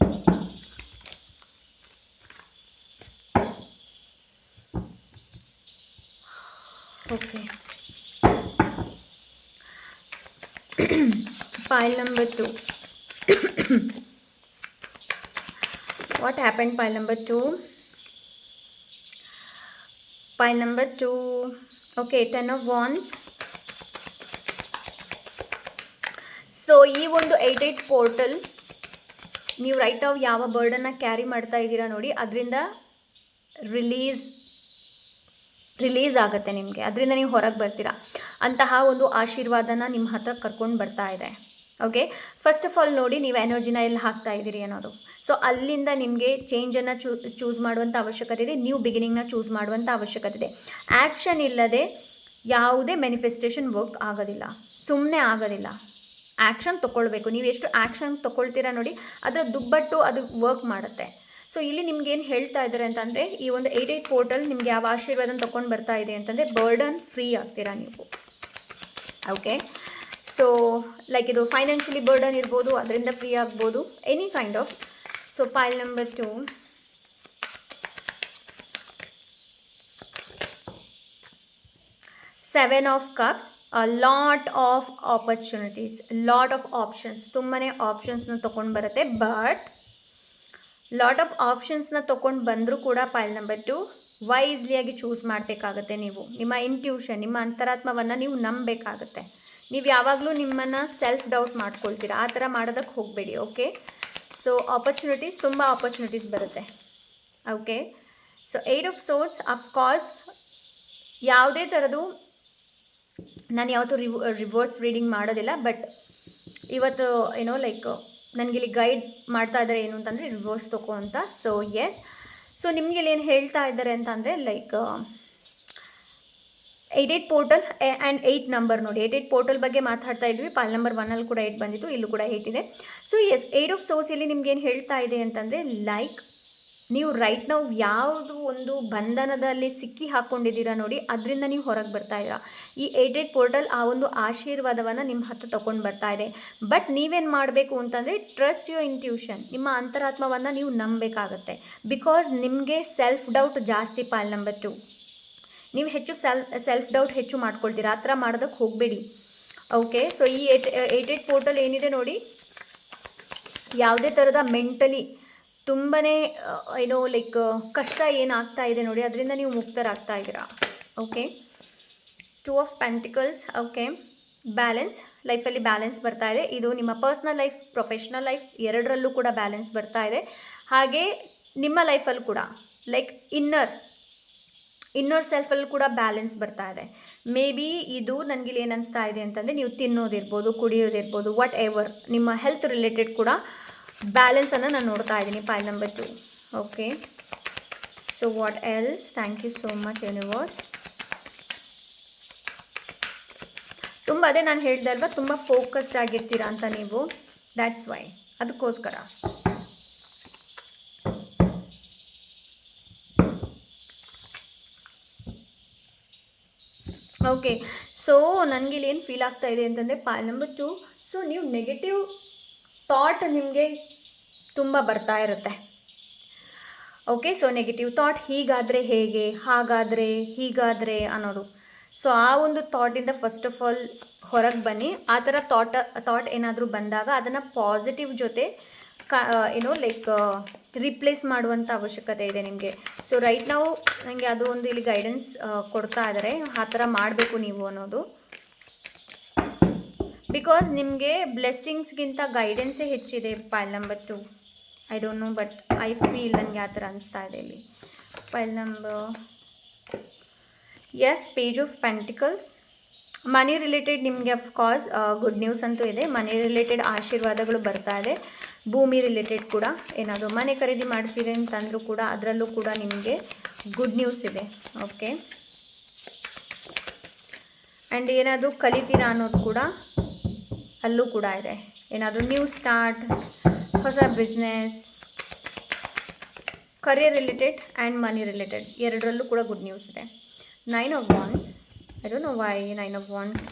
Okay. Pile number 2. What happened, pile number 2? Pile number 2. Okay, 10 of Wands. So ಈ ಒಂದು 88 ಪೋರ್ಟಲ್ ನೀವು ರೈಟ್ ನಾವು ಯಾವ ಬರ್ಡನ್ನು ಕ್ಯಾರಿ ಮಾಡ್ತಾ ಇದ್ದೀರಾ ನೋಡಿ, ಅದರಿಂದ ರಿಲೀಸ್ ಆಗುತ್ತೆ ನಿಮಗೆ, ಅದರಿಂದ ನೀವು ಹೊರಗೆ ಬರ್ತೀರಾ. ಅಂತಹ ಒಂದು ಆಶೀರ್ವಾದನ ನಿಮ್ಮ ಹತ್ರ ಕರ್ಕೊಂಡು ಬರ್ತಾ ಇದೆ. ಓಕೆ, ಫಸ್ಟ್ ಆಫ್ ಆಲ್ ನೋಡಿ, ನೀವು ಎನರ್ಜಿನ ಎಲ್ಲಿ ಹಾಕ್ತಾ ಇದ್ದೀರಿ ಅನ್ನೋದು. ಸೊ ಅಲ್ಲಿಂದ ನಿಮಗೆ ಚೇಂಜನ್ನು ಚೂಸ್ ಮಾಡುವಂಥ ಅವಶ್ಯಕತೆ ಇದೆ, ನ್ಯೂ ಬಿಗಿನಿಂಗ್ನ ಚೂಸ್ ಮಾಡುವಂಥ ಅವಶ್ಯಕತೆ ಇದೆ. ಆ್ಯಕ್ಷನ್ ಇಲ್ಲದೆ ಯಾವುದೇ ಮ್ಯಾನಿಫೆಸ್ಟೇಷನ್ ವರ್ಕ್ ಆಗೋದಿಲ್ಲ, ಸುಮ್ಮನೆ ಆಗೋದಿಲ್ಲ. ಆ್ಯಕ್ಷನ್ ತೊಗೊಳ್ಬೇಕು. ನೀವು ಎಷ್ಟು ಆ್ಯಕ್ಷನ್ ತೊಗೊಳ್ತೀರಾ ನೋಡಿ, ಅದರ ದುಬ್ಬಟ್ಟು ಅದು ವರ್ಕ್ ಮಾಡುತ್ತೆ. ಸೊ ಇಲ್ಲಿ ನಿಮ್ಗೇನು ಹೇಳ್ತಾ ಇದ್ದಾರೆ ಅಂತಂದರೆ, ಈ ಒಂದು 88 ಪೋರ್ಟಲ್ ನಿಮ್ಗೆ ಯಾವ ಆಶೀರ್ವಾದನ ತೊಗೊಂಡು ಬರ್ತಾ ಇದೆ ಅಂತಂದರೆ, ಬರ್ಡನ್ ಫ್ರೀ ಆಗ್ತೀರಾ ನೀವು. ಓಕೆ, ಸೊ ಲೈಕ್ ಇದು ಫೈನಾನ್ಷಿಯಲಿ ಬರ್ಡನ್ ಇರ್ಬೋದು, ಅದರಿಂದ ಫ್ರೀ ಆಗ್ಬೋದು, any kind of. So ಪೈಲ್ number 2. Seven of Cups. A lot of opportunities, lot of options, ತುಂಬನೇ ಆಪ್ಷನ್ಸ್ನ ತೊಗೊಂಡು ಬರುತ್ತೆ. ಬಟ್ ಲಾಟ್ ಆಫ್ ಆಪ್ಷನ್ಸ್ನ ತೊಗೊಂಡು ಬಂದರೂ ಕೂಡ ಪೈಲ್ ನಂಬರ್ 2 ವೈಸ್ಲಿಯಾಗಿ ಚೂಸ್ ಮಾಡಬೇಕಾಗತ್ತೆ. ನೀವು ನಿಮ್ಮ ಇಂಟ್ಯೂಷನ್, ನಿಮ್ಮ ಅಂತರಾತ್ಮವನ್ನು ನೀವು ನಂಬಬೇಕಾಗತ್ತೆ. ನೀವು ಯಾವಾಗಲೂ ನಿಮ್ಮನ್ನು ಸೆಲ್ಫ್ ಡೌಟ್ ಮಾಡ್ಕೊಳ್ತೀರಾ, ಆ ಥರ ಮಾಡೋದಕ್ಕೆ ಹೋಗಬೇಡಿ. ಓಕೆ, ಸೊ ಆಪರ್ಚುನಿಟೀಸ್, ತುಂಬ ಆಪರ್ಚುನಿಟೀಸ್ ಬರುತ್ತೆ. Okay, so 8 of Swords. Of course ಯಾವುದೇ ಥರದ್ದು ನಾನು ಯಾವತ್ತೂ ರಿವರ್ಸ್ ರೀಡಿಂಗ್ ಮಾಡೋದಿಲ್ಲ, ಬಟ್ ಇವತ್ತು ಏನೋ ಲೈಕ್ ನನಗಿಲ್ಲಿ ಗೈಡ್ ಮಾಡ್ತಾ ಇದ್ದಾರೆ ಏನು ಅಂತಂದರೆ ರಿವರ್ಸ್ ತೊಗೋ ಅಂತ. ಸೊ ಎಸ್, ಸೊ ನಿಮಗಿಲ್ಲಿ ಏನು ಹೇಳ್ತಾ ಇದ್ದಾರೆ ಅಂತಂದರೆ ಲೈಕ್ 88 ಪೋರ್ಟಲ್ ಆ್ಯಂಡ್ 8 ನಂಬರ್ ನೋಡಿ. 88 ಪೋರ್ಟಲ್ ಬಗ್ಗೆ ಮಾತಾಡ್ತಾ ಇದ್ವಿ. ಪಾಲ್ ನಂಬರ್ 1 ಕೂಡ 8 ಬಂದಿತ್ತು, ಇಲ್ಲೂ ಕೂಡ 8 ಇದೆ. ಸೊ ಎಸ್, 8 of Swords ಇಲ್ಲಿ ನಿಮ್ಗೇನು ಹೇಳ್ತಾ ಇದೆ ಅಂತಂದರೆ, ಲೈಕ್ ನೀವು ರೈಟ್ ನಾವು ಯಾವುದು ಒಂದು ಬಂಧನದಲ್ಲಿ ಸಿಕ್ಕಿ ಹಾಕ್ಕೊಂಡಿದ್ದೀರಾ ನೋಡಿ, ಅದರಿಂದ ನೀವು ಹೊರಗೆ ಬರ್ತಾ ಇದ್ದೀರಾ. ಈ 88 ಪೋರ್ಟಲ್ ಆ ಒಂದು ಆಶೀರ್ವಾದವನ್ನು ನಿಮ್ಮ ಹತ್ರ ತೊಗೊಂಡು ಬರ್ತಾ ಇದೆ. ಬಟ್ ನೀವೇನು ಮಾಡಬೇಕು ಅಂತಂದರೆ, ಟ್ರಸ್ಟ್ ಯುವರ್ ಇಂಟ್ಯೂಷನ್, ನಿಮ್ಮ ಅಂತರಾತ್ಮವನ್ನು ನೀವು ನಂಬಬೇಕಾಗತ್ತೆ. ಬಿಕಾಸ್ ನಿಮಗೆ ಸೆಲ್ಫ್ ಡೌಟ್ ಜಾಸ್ತಿ. ಪಾಲ್ ನಂಬರ್ 2 ನೀವು ಹೆಚ್ಚು ಸೆಲ್ಫ್ ಡೌಟ್ ಹೆಚ್ಚು ಮಾಡ್ಕೊಳ್ತೀರಾ, ಆ ಥರ ಮಾಡೋದಕ್ಕೆ ಹೋಗಬೇಡಿ. ಓಕೆ, ಸೊ ಈ 88 ಪೋರ್ಟಲ್ ಏನಿದೆ ನೋಡಿ, ಯಾವುದೇ ಥರದ ಮೆಂಟಲಿ ತುಂಬಾ ಏನೋ ಲೈಕ್ ಕಷ್ಟ ಏನಾಗ್ತಾ ಇದೆ ನೋಡಿ, ಅದರಿಂದ ನೀವು ಮುಕ್ತರಾಗ್ತಾ ಇದ್ದೀರಾ. Okay, 2 of Pentacles. Okay, balance, ಲೈಫಲ್ಲಿ ಬ್ಯಾಲೆನ್ಸ್ ಬರ್ತಾ ಇದೆ. ಇದು ನಿಮ್ಮ ಪರ್ಸ್ನಲ್ ಲೈಫ್, ಪ್ರೊಫೆಷ್ನಲ್ ಲೈಫ್ ಎರಡರಲ್ಲೂ ಕೂಡ ಬ್ಯಾಲೆನ್ಸ್ ಬರ್ತಾ ಇದೆ. ಹಾಗೆ ನಿಮ್ಮ ಲೈಫಲ್ಲಿ ಕೂಡ ಲೈಕ್ ಇನ್ನರ್ ಸೆಲ್ಫಲ್ಲಿ ಕೂಡ ಬ್ಯಾಲೆನ್ಸ್ ಬರ್ತಾ ಇದೆ. ಮೇ ಬಿ ಇದು ನನಗಿಲ್ಲಿ ಏನು ಅನಿಸ್ತಾ ಇದೆ ಅಂತಂದರೆ, ನೀವು ತಿನ್ನೋದಿರ್ಬೋದು, ಕುಡಿಯೋದಿರ್ಬೋದು, ವಾಟ್ ಎವರ್, ನಿಮ್ಮ ಹೆಲ್ತ್ ರಿಲೇಟೆಡ್ ಕೂಡ ಬ್ಯಾಲೆನ್ಸನ್ನು ನಾನು ನೋಡ್ತಾ ಇದ್ದೀನಿ. Pile number 2. Okay, so what else? Thank you so much universe. ತುಂಬ ಅದೇ ನಾನು ಹೇಳಿದೆ ಅಲ್ವಾ, ತುಂಬ ಫೋಕಸ್ಡ್ ಆಗಿರ್ತೀರಾ ಅಂತ ನೀವು, ದ್ಯಾಟ್ಸ್ ವೈ, ಅದಕ್ಕೋಸ್ಕರ. ಓಕೆ, ಸೊ ನನಗಿಲ್ಲಿ ಏನು ಫೀಲ್ ಆಗ್ತಾ ಇದೆ ಅಂತಂದರೆ, ಫೈಲ್ ನಂಬರ್ 2, ಸೊ ನೀವು ನೆಗೆಟಿವ್ ಥಾಟ್ ನಿಮಗೆ ತುಂಬ ಬರ್ತಾ ಇರುತ್ತೆ. ಓಕೆ, ಸೊ ನೆಗೆಟಿವ್ ಥಾಟ್, ಹೀಗಾದರೆ ಹೇಗೆ, ಹಾಗಾದರೆ ಹೀಗಾದರೆ ಅನ್ನೋದು. ಸೊ ಆ ಒಂದು ಥಾಟಿಂದ ಫಸ್ಟ್ ಆಫ್ ಆಲ್ ಹೊರಗೆ ಬನ್ನಿ. ಆ ಥರ ಥಾಟ್ ಏನಾದರೂ ಬಂದಾಗ ಅದನ್ನು ಪಾಸಿಟಿವ್ ಜೊತೆ ಲೈಕ್ ರಿಪ್ಲೇಸ್ ಮಾಡುವಂಥ ಅವಶ್ಯಕತೆ ಇದೆ ನಿಮಗೆ. ಸೊ ರೈಟ್ ನಾವು ನನಗೆ ಅದು ಒಂದು ಇಲ್ಲಿ ಗೈಡೆನ್ಸ್ ಕೊಡ್ತಾ ಇದ್ದಾರೆ, ಆ ಥರ ಮಾಡಬೇಕು ನೀವು ಅನ್ನೋದು. ಬಿಕಾಸ್ ನಿಮಗೆ ಬ್ಲೆಸ್ಸಿಂಗ್ಸ್ಗಿಂತ ಗೈಡೆನ್ಸೇ ಹೆಚ್ಚಿದೆ. Pile number 2, I don't know, but I feel ನನಗೆ ಆ ಥರ ಅನಿಸ್ತಾ ಇದೆ ಇಲ್ಲಿ. Pile number yes, page of pentacles. Money related ನಿಮಗೆ ಅಫ್ಕೋರ್ಸ್ ಗುಡ್ ನ್ಯೂಸ್ ಅಂತೂ ಇದೆ. ಮನಿ ರಿಲೇಟೆಡ್ ಆಶೀರ್ವಾದಗಳು ಬರ್ತಾ ಇದೆ. ಭೂಮಿ ರಿಲೇಟೆಡ್ ಕೂಡ ಏನಾದರೂ ಮನೆ ಖರೀದಿ ಮಾಡ್ತೀರಿ ಅಂತಂದರೂ ಕೂಡ ಅದರಲ್ಲೂ ಕೂಡ ನಿಮಗೆ ಗುಡ್ ನ್ಯೂಸ್ ಇದೆ. ಓಕೆ, ಆ್ಯಂಡ್ ಏನಾದರೂ ಕಲಿತೀರಾ ಅನ್ನೋದು ಕೂಡ ಅಲ್ಲೂ ಕೂಡ ಇದೆ. ಏನಾದರೂ ನ್ಯೂ ಸ್ಟಾರ್ಟ್, ಹೊಸ business, career related and money related ಎರಡರಲ್ಲೂ ಕೂಡ ಗುಡ್ ನ್ಯೂಸ್ ಇದೆ. 9 of Wands, I don't know why 9 of Wands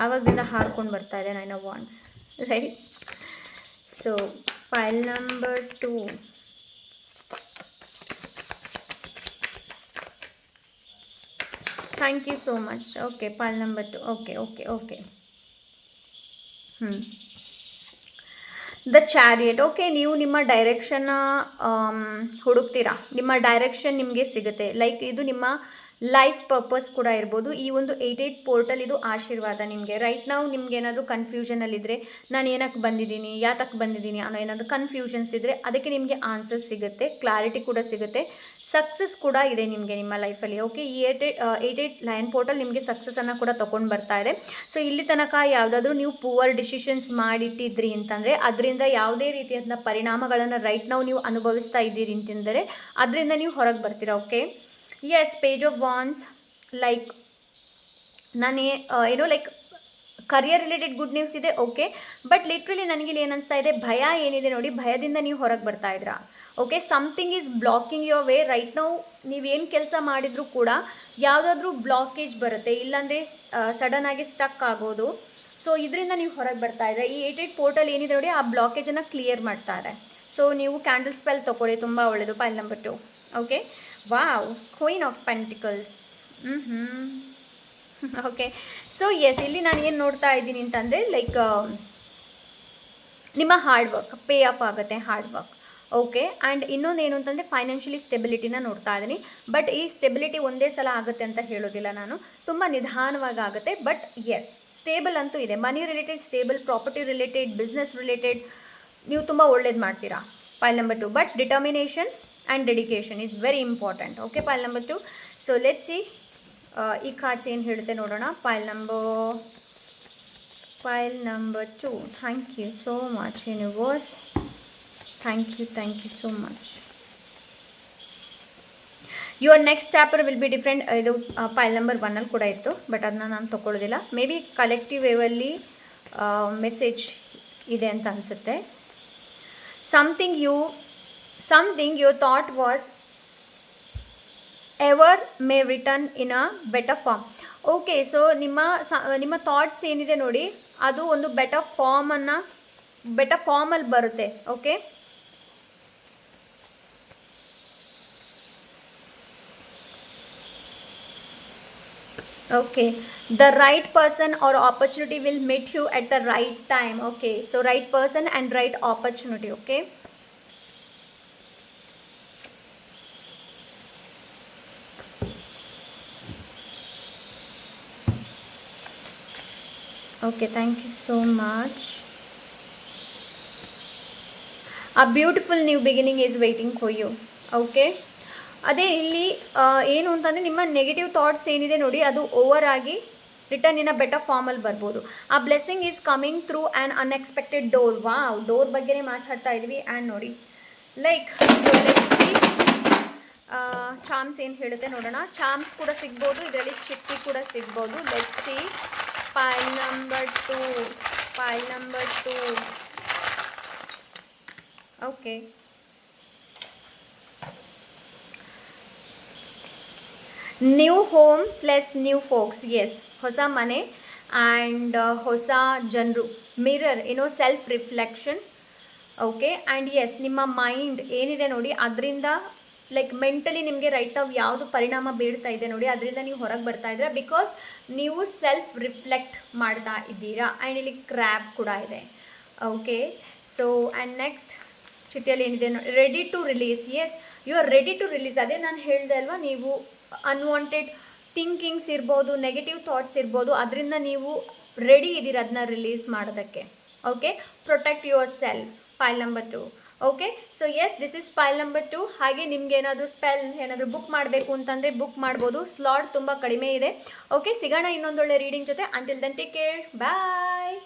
ಆವಾಗದಿಂದ ಹಾರ್ಕೊಂಡು ಬರ್ತಾ ಇದೆ 9 of Wands, right? So file number 2, thank you so much. Okay, file number 2. Okay. The chariot. Okay, ನೀವು ನಿಮ್ಮ ಡೈರೆಕ್ಷನ್ನ ಹುಡುಕ್ತೀರಾ, ನಿಮ್ಮ ಡೈರೆಕ್ಷನ್ ನಿಮಗೆ ಸಿಗುತ್ತೆ. ಲೈಕ್ ಇದು ನಿಮ್ಮ ಲೈಫ್ ಪರ್ಪಸ್ ಕೂಡ ಇರ್ಬೋದು. ಈ ಒಂದು 88 ಪೋರ್ಟಲ್ ಇದು ಆಶೀರ್ವಾದ ನಿಮಗೆ. ರೈಟ್ ನಾವು ನಿಮ್ಗೆ ಏನಾದರೂ ಕನ್ಫ್ಯೂಷನಲ್ಲಿದ್ದರೆ, ನಾನು ಏನಕ್ಕೆ ಬಂದಿದ್ದೀನಿ, ಯಾತಕ್ಕೆ ಬಂದಿದ್ದೀನಿ ಅನ್ನೋ ಏನಾದರೂ ಕನ್ಫ್ಯೂಷನ್ಸ್ ಇದ್ದರೆ ಅದಕ್ಕೆ ನಿಮಗೆ ಆನ್ಸರ್ ಸಿಗುತ್ತೆ, ಕ್ಲಾರಿಟಿ ಕೂಡ ಸಿಗುತ್ತೆ, ಸಕ್ಸಸ್ ಕೂಡ ಇದೆ ನಿಮಗೆ ನಿಮ್ಮ ಲೈಫಲ್ಲಿ. ಓಕೆ, ಈ 88 ಲಯನ್ ಪೋರ್ಟಲ್ ನಿಮಗೆ ಸಕ್ಸಸ್ಸನ್ನು ಕೂಡ ತೊಗೊಂಡು ಬರ್ತಾ ಇದೆ. ಸೊ ಇಲ್ಲಿ ತನಕ ಯಾವುದಾದ್ರೂ ನೀವು ಪೂವರ್ ಡಿಸಿಷನ್ಸ್ ಮಾಡಿಟ್ಟಿದ್ರಿ ಅಂತಂದರೆ ಅದರಿಂದ ಯಾವುದೇ ರೀತಿಯಾದ ಪರಿಣಾಮಗಳನ್ನು ರೈಟ್ ನಾವು ನೀವು ಅನುಭವಿಸ್ತಾ ಇದ್ದೀರಿ ಅಂತಂದರೆ ಅದರಿಂದ ನೀವು ಹೊರಗೆ ಬರ್ತೀರಾ. Okay, yes, page of wands. Like ನಾನು like career related good news ಇದೆ. ಓಕೆ, ಬಟ್ ಲಿಟ್ರಲಿ ನನಗಿಲ್ಲಿ ಏನು ಅನಿಸ್ತಾ ಇದೆ, ಭಯ ಏನಿದೆ ನೋಡಿ, ಭಯದಿಂದ ನೀವು ಹೊರಗೆ ಬರ್ತಾ ಇದ್ದೀರಾ. Okay, something is blocking your way. Right ನಾವು ನೀವೇನು ಕೆಲಸ ಮಾಡಿದರೂ ಕೂಡ ಯಾವುದಾದ್ರೂ ಬ್ಲಾಕೇಜ್ ಬರುತ್ತೆ, ಇಲ್ಲಾಂದರೆ ಸಡನ್ನಾಗಿ ಸ್ಟಕ್ ಆಗೋದು. ಸೊ ಇದರಿಂದ ನೀವು ಹೊರಗೆ ಬರ್ತಾ ಇದ್ದೀರಾ. ಈ 88 ಪೋರ್ಟಲ್ ಏನಿದೆ ನೋಡಿ, ಆ ಬ್ಲಾಕೇಜನ್ನು ಕ್ಲಿಯರ್ ಮಾಡ್ತಾ ಇದೆ. ಸೊ ನೀವು ಕ್ಯಾಂಡಲ್ ಸ್ಪೆಲ್ ತೊಗೊಳ್ಳಿ, ತುಂಬ ಒಳ್ಳೆಯದು. File number 2. Okay, wow, queen of pentacles. Okay, so yes, ಇಲ್ಲಿ ನಾನು ಏನು ನೋಡ್ತಾ ಇದ್ದೀನಿ ಅಂತಂದರೆ ಲೈಕ್ ನಿಮ್ಮ ಹಾರ್ಡ್ ವರ್ಕ್ ಪೇ ಆಫ್ ಆಗುತ್ತೆ, ಹಾರ್ಡ್ ವರ್ಕ್. ಓಕೆ, ಆ್ಯಂಡ್ ಇನ್ನೊಂದು ಏನು ಅಂತಂದರೆ ಫೈನಾನ್ಷಿಯಲಿ ಸ್ಟೆಬಿಲಿಟಿನ ನೋಡ್ತಾ ಇದ್ದೀನಿ. ಬಟ್ ಈ ಸ್ಟೆಬಿಲಿಟಿ ಒಂದೇ ಸಲ ಆಗುತ್ತೆ ಅಂತ ಹೇಳೋದಿಲ್ಲ ನಾನು, ತುಂಬ ನಿಧಾನವಾಗಿ ಆಗುತ್ತೆ. ಬಟ್ ಎಸ್, ಸ್ಟೇಬಲ್ ಅಂತೂ ಇದೆ. Money related stable, property related, business related ನೀವು ತುಂಬ ಒಳ್ಳೇದು ಮಾಡ್ತೀರಾ. Pile number 2. But determination and dedication is very important. Okay, file number 2. So let's see ಈ ಕಾರ್ಡ್ಸ್ ಏನು ಹೇಳುತ್ತೆ ನೋಡೋಣ. Pile number 2. Thank you so much universe, thank you so much. Your next chapter will be different. ಇದು pile number 1 ಕೂಡ ಇತ್ತು, but ಅದನ್ನ ನಾನು ತೊಗೊಳ್ಳೋದಿಲ್ಲ. ಮೇ ಬಿ ಕಲೆಕ್ಟಿವ್ ವೇವಲ್ಲಿ ಮೆಸೇಜ್ ಇದೆ ಅಂತ ಅನಿಸುತ್ತೆ. Something you thought was ever may return in a better form. Okay, so ನಿಮ್ಮ ಥಾಟ್ಸ್ ಏನಿದೆ ನೋಡಿ, ಅದು ಒಂದು ಬೆಟರ್ ಫಾರ್ಮಲ್ಲಿ ಬರುತ್ತೆ. Okay, okay, the right person or opportunity will meet you at the right time. Okay, so right person and right opportunity. Okay, okay, thank you so much. A beautiful new beginning is waiting for you. Okay, ಅದೇ ಇಲ್ಲಿ ಏನು ಅಂತಂದರೆ ನಿಮ್ಮ negative thoughts ಏನಿದೆ ನೋಡಿ ಅದು over ಆಗಿ return in a better ಫಾರ್ಮಲ್ಲಿ ಬರ್ಬೋದು. ಆ blessing is coming through an unexpected door. Wow, door ಬಗ್ಗೆನೇ ಮಾತಾಡ್ತಾ ಇದ್ವಿ. ಆ್ಯಂಡ್ ನೋಡಿ ಲೈಕ್ ಚಾಮ್ಸ್ ಏನು ಹೇಳುತ್ತೆ ನೋಡೋಣ. ಚಾಮ್ಸ್ ಕೂಡ ಸಿಗ್ಬೋದು, ಇದರಲ್ಲಿ ಚಿಟ್ಟಿ ಕೂಡ ಸಿಗ್ಬೋದು. Let's see ಪೈಲ್ number 2. Okay, new home plus new folks. Yes, ಹೊಸ ಮನೆ ಆ್ಯಂಡ್ ಹೊಸ ಜನರು. ಮಿರರ್ ಏನೋ self reflection. Okay, and yes, ನಿಮ್ಮ ಮೈಂಡ್ ಏನಿದೆ ನೋಡಿ ಅದರಿಂದ ಲೈಕ್ ಮೆಂಟಲಿ ನಿಮಗೆ ರೈಟ್ ಆಫ್ ಯಾವುದು ಪರಿಣಾಮ ಬೀಳ್ತಾ ಇದೆ ನೋಡಿ ಅದರಿಂದ ನೀವು ಹೊರಗೆ ಬರ್ತಾ ಇದ್ದೀರಾ. ಬಿಕಾಸ್ ನೀವು ಸೆಲ್ಫ್ ರಿಫ್ಲೆಕ್ಟ್ ಮಾಡ್ತಾ ಇದ್ದೀರಾ. ಆ್ಯಂಡ್ ಇಲ್ಲಿ ಕ್ರ್ಯಾಬ್ ಕೂಡ ಇದೆ. ಓಕೆ, ಸೊ ಆ್ಯಂಡ್ ನೆಕ್ಸ್ಟ್ ಚಿಟ್ಟಿಯಲ್ಲಿ ಏನಿದೆ ready to release. Yes, you are ready to release. ಅದೇ ನಾನು ಹೇಳಿದೆ ಅಲ್ವಾ, ನೀವು ಅನ್ವಾಂಟೆಡ್ ಥಿಂಕಿಂಗ್ಸ್ ಇರ್ಬೋದು, ನೆಗೆಟಿವ್ ಥಾಟ್ಸ್ ಇರ್ಬೋದು, ಅದರಿಂದ ನೀವು ರೆಡಿ ಇದ್ದೀರ ಅದನ್ನ ರಿಲೀಸ್ ಮಾಡೋದಕ್ಕೆ. Okay, protect yourself. Pile number 2. Okay, so S, this ಇಸ್ ಪೈಲ್ ನಂಬರ್ 2. ಹಾಗೆ ನಿಮ್ಗೆ ಏನಾದರೂ ಸ್ಪೆಲ್ ಏನಾದರೂ ಬುಕ್ ಮಾಡಬೇಕು ಅಂತಂದರೆ ಬುಕ್ ಮಾಡ್ಬೋದು. ಸ್ಲಾಟ್ ತುಂಬ ಕಡಿಮೆ ಇದೆ. ಓಕೆ, ಸಿಗೋಣ ಇನ್ನೊಂದೊಳ್ಳೆ ರೀಡಿಂಗ್ ಜೊತೆ. ಅಂಟಿಲ್ ದೆನ್ ಟೇಕ್ ಕೇರ್, ಬಾಯ್.